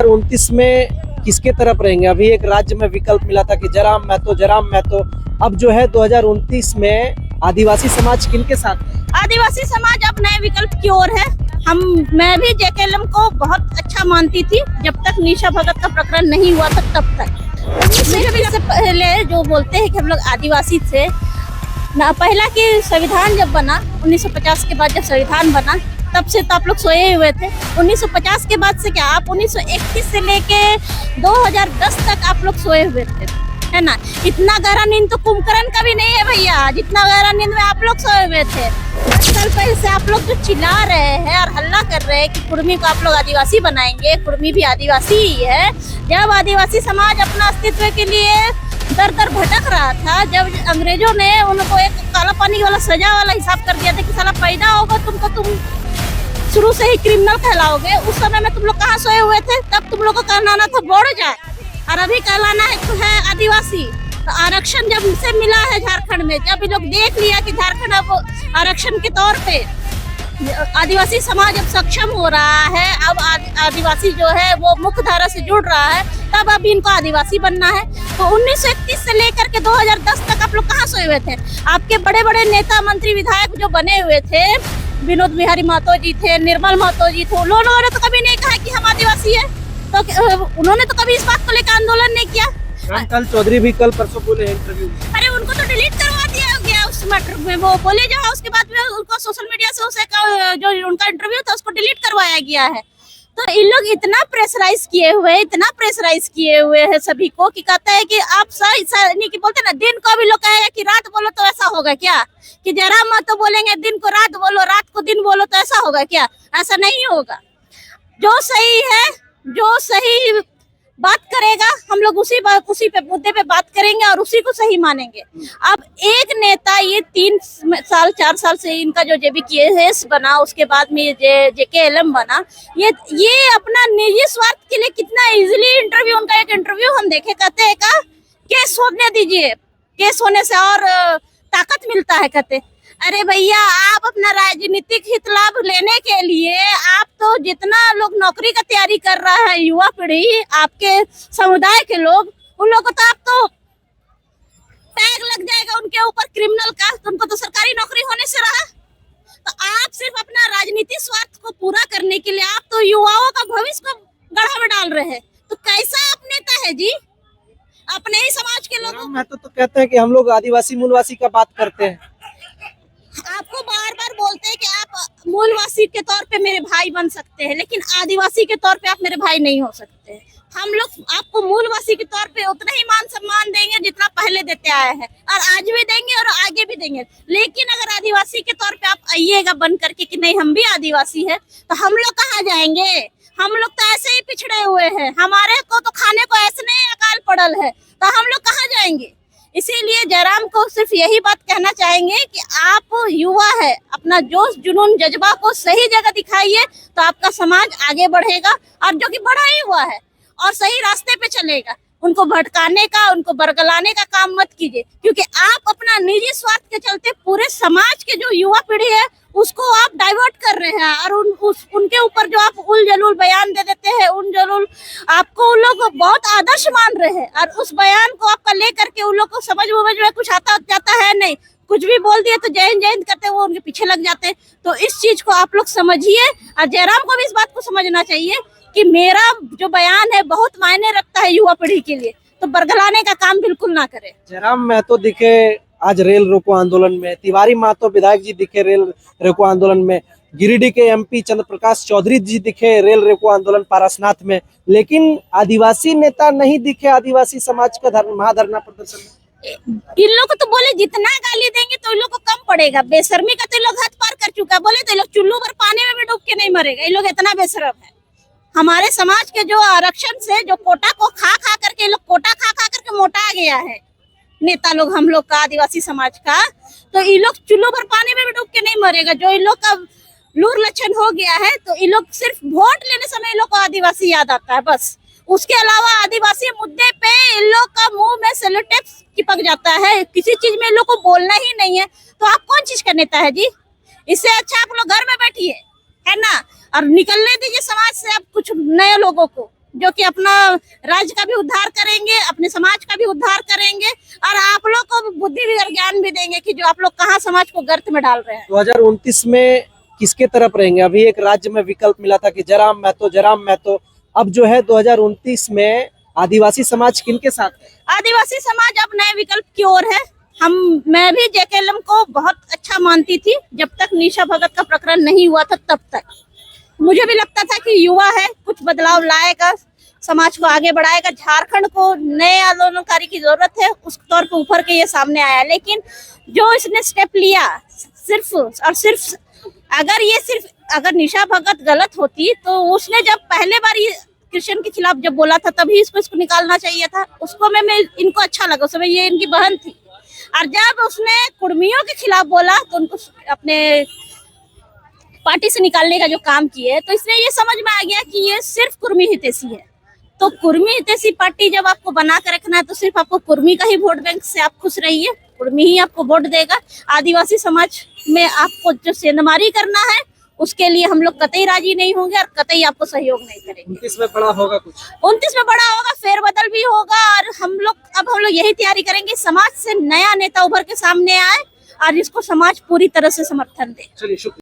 2029 में किसके तरफ रहेंगे? अभी एक राज्य में विकल्प मिला था कि जयराम महतो। अब जो है 2029 में आदिवासी समाज किनके साथ है? आदिवासी समाज अब नए विकल्प की ओर है। मैं भी जेकेएलएम को बहुत अच्छा मानती थी जब तक निशा भगत का प्रकरण नहीं हुआ था तब तक। इससे पहले जो बोलते हैं कि हम लोग आदिवासी थे ना, पहला कि संविधान जब बना 1950 के बाद जब संविधान बना तब से तो आप लोग सोए हुए थे। 1950 के बाद से क्या आप 1931 से लेके 2010 तक आप लोग सोए हुए थे, है ना। इतना गहरा नींद तो कुंभकर्ण का भी नहीं है भैया, जितना गहरा नींद में आप लोग सोए हुए थे। 10 साल पहले से आप लोग जो चिल्ला रहे हैं और हल्ला कर रहे हैं कि कुर्मी को आप लोग आदिवासी बनाएंगे, कुर्मी भी आदिवासी ही है। जब आदिवासी समाज अपना अस्तित्व के लिए दर दर भटक रहा था, जब अंग्रेजों ने उनको एक काला पानी वाला सजा वाला हिसाब कर दिया था कि साला पैदा होगा तुम शुरू से ही क्रिमिनल कहलाओगे, उस समय में तुम लोग कहाँ सोए हुए थे? तब तुम लोग को कहलाना था बोड़ जाए और अभी कहलाना है आदिवासी। तो आरक्षण जब से मिला है झारखंड में, जब ये लोग देख लिया कि झारखंड अब आरक्षण के तौर पे आदिवासी समाज अब सक्षम हो रहा है, अब आदिवासी जो है वो मुख्य धारा से जुड़ रहा है, तब अब इनको आदिवासी बनना है। तो 1931 से लेकर के 2010 तक आप लोग कहाँ सोए हुए थे? आपके बड़े बड़े नेता मंत्री विधायक जो बने हुए थे, विनोद बिहारी महतो जी थे, निर्मल महतो जी थे, उन्होंने तो कभी नहीं कहा कि हम आदिवासी है। तो उन्होंने तो कभी इस बात को लेकर आंदोलन नहीं किया। रामलाल चौधरी भी कल परसों बोले इंटरव्यू, अरे उनको तो डिलीट करवा दिया गया उस मैटर में, वो बोले जो उसके बाद में उनको सोशल मीडिया से उसे जो उनका इंटरव्यू था उसको डिलीट करवाया गया है। तो इन लोग इतना प्रेशराइज किए हुए हैं सभी को कि कहता है कि आप नहीं कि बोलते ना, दिन को भी लोग कहेगा कि रात बोलो तो ऐसा होगा क्या? कि जयराम महतो बोलेंगे दिन को रात बोलो, रात को दिन बोलो तो ऐसा होगा क्या? ऐसा नहीं होगा। जो सही है, जो सही बात करेगा, हम लोग उसी पे मुद्दे पे बात करेंगे और उसी को सही मानेंगे। अब एक नेता ये 4 साल से इनका जो जेबीकेएस बना, उसके बाद में ये जेकेएलएम बना, ये अपना निजी स्वार्थ के लिए कितना इजीली इंटरव्यू, उनका एक इंटरव्यू हम देखे, कहते हैं का केस होने दीजिए, केस होने से और ताकत मिलता है कहते। अरे भैया, आप अपना राजनीतिक हित लाभ लेने के लिए आप तो जितना लोग नौकरी का तैयारी कर रहा है, युवा पीढ़ी, आपके समुदाय के लोग, उन लोगों को तो आप तो टैग लग जाएगा उनके ऊपर क्रिमिनल का, तो उनको तो सरकारी नौकरी होने से रहा। तो आप सिर्फ अपना राजनीतिक स्वार्थ को पूरा करने के लिए आप तो युवाओं का भविष्य को गढ़ा में डाल रहे हैं। तो कैसा आप नेता है जी? अपने ही समाज के लोगों महतो तो कहते हैं कि हम लोग आदिवासी मूलवासी का बात करते हैं। आपको बार बार बोलते हैं कि आप मूलवासी के तौर पे मेरे भाई बन सकते हैं, लेकिन आदिवासी के तौर पे आप मेरे भाई नहीं हो सकते। हम लोग आपको मूलवासी के तौर पे उतना ही मान सम्मान देंगे जितना पहले देते आए हैं, और आज भी देंगे और आगे भी देंगे। लेकिन अगर आदिवासी के तौर पे आप आइएगा बन करके कि नहीं हम भी आदिवासी है, तो हम लोग कहाँ जाएंगे? हम लोग तो ऐसे ही पिछड़े हुए हैं, हमारे को तो खाने को ऐसे नहीं अकाल पड़ल है, तो हम लोग कहाँ जाएंगे? इसीलिए जयराम को सिर्फ यही बात कहना चाहेंगे कि आप युवा है, अपना जोश जुनून जज्बा को सही जगह दिखाइए, तो आपका समाज आगे बढ़ेगा, और जो कि बढ़ा ही हुआ है और सही रास्ते पे चलेगा। उनको भटकाने का, उनको बरगलाने का काम मत कीजिए, क्योंकि आप अपना निजी स्वार्थ के चलते पूरे समाज के जो युवा पीढ़ी है उसको आप डाइवर्ट कर रहे हैं, और उनके ऊपर जो आप उल जलूल बयान दे देते हैं, आपको उन लोग बहुत आदर्श मान रहे हैं, और उस बयान को आपका लेकर के उन लोग को समझ में कुछ आता जाता है नहीं, कुछ भी बोल दिए तो जय हिंद करते वो उनके पीछे लग जाते हैं। तो इस चीज को आप लोग समझिए, और जयराम को भी इस बात को समझना चाहिए कि मेरा जो बयान है बहुत मायने रखता है युवा पीढ़ी के लिए, तो बरगलाने का काम बिल्कुल ना करे। जयराम महतो दिखे आज रेल रोको आंदोलन में, तिवारी महतो विधायक जी दिखे रेल रोको आंदोलन में, गिरिडीह के एमपी चंद्र प्रकाश चौधरी जी दिखे रेल रोको आंदोलन पारसनाथ में, लेकिन आदिवासी नेता नहीं दिखे आदिवासी समाज का महाधरना प्रदर्शन में। इन लोग को तो बोले जितना गाली देंगे तो इन लोग को कम पड़ेगा। बेशर्मी का तो इन लोग हद पार कर चुका, बोले तो इन लोग चुल्लू भर पानी में भी डूब के नहीं मरेगा, इन लोग इतना बेशरम है। हमारे समाज के जो आरक्षण से जो कोटा को खा करके लोग कोटा खा करके मोटा गया है नेता लोग, हम लोग का आदिवासी समाज का, तो ये लोग चुल्लू भर पानी में भी डूब के नहीं मरेगा। जो इन लोग का लूर लक्षण हो गया है, तो ये लोग सिर्फ वोट लेने समय इन लोग को आदिवासी याद आता है बस। उसके अलावा आदिवासी मुद्दे पे इन लोग का मुंह में सेलोटेप चिपक जाता है, किसी चीज में इन लोग को बोलना ही नहीं है। तो आप कौन चीज का नेता है जी? इससे अच्छा आप लोग घर में बैठिए, है ना, और निकलने दीजिए समाज से अब कुछ नए लोगों को। जो कि अपना राज्य का भी उद्धार करेंगे, अपने समाज का भी उद्धार करेंगे और आप लोग को बुद्धि और ज्ञान भी देंगे कि जो आप लोग कहाँ समाज को गर्त में डाल रहे हैं। 2029 में किसके तरफ रहेंगे? अभी एक राज्य में विकल्प मिला था कि जयराम महतो, अब जो है 2029 में आदिवासी समाज किनके साथ है? आदिवासी समाज अब नए विकल्प की ओर है। मैं भी जेकेएलएम को बहुत अच्छा मानती थी जब तक निशा भगत का प्रकरण नहीं हुआ था, तब तक मुझे भी लगता था कि युवा है, कुछ बदलाव लाएगा, समाज को आगे बढ़ाएगा, झारखंड को नए आंदोलनकारी की जरूरत है, उस तौर पर उभर के ये सामने आया। लेकिन जो इसने स्टेप लिया सिर्फ और सिर्फ, अगर निशा भगत गलत होती तो उसने जब पहले बार क्रिश्चियन के खिलाफ जब बोला था तभी इसको निकालना चाहिए था। उसको मैं इनको अच्छा लगा, उस समय ये इनकी बहन थी। और जब उसने कुर्मियों के खिलाफ बोला तो उनको अपने पार्टी से निकालने का जो काम किए, तो इसने ये समझ में आ गया कि ये सिर्फ कुर्मी हितैषी है। तो कुर्मी हितैषी पार्टी जब आपको बना कर रखना है तो सिर्फ आपको कुर्मी का ही वोट बैंक से आप खुश रहिए, कुर्मी ही आपको वोट देगा। आदिवासी समाज में आपको जो सेंधमारी करना है उसके लिए हम लोग कतई राजी नहीं होंगे और कतई आपको सहयोग नहीं करेंगे। 29 में बड़ा होगा कुछ? 29 में बड़ा होगा, फेरबदल भी होगा और हम लोग यही तैयारी करेंगे समाज से नया नेता उभर के सामने आए और इसको समाज पूरी तरह से समर्थन दे। चलिए, शुक्रिया।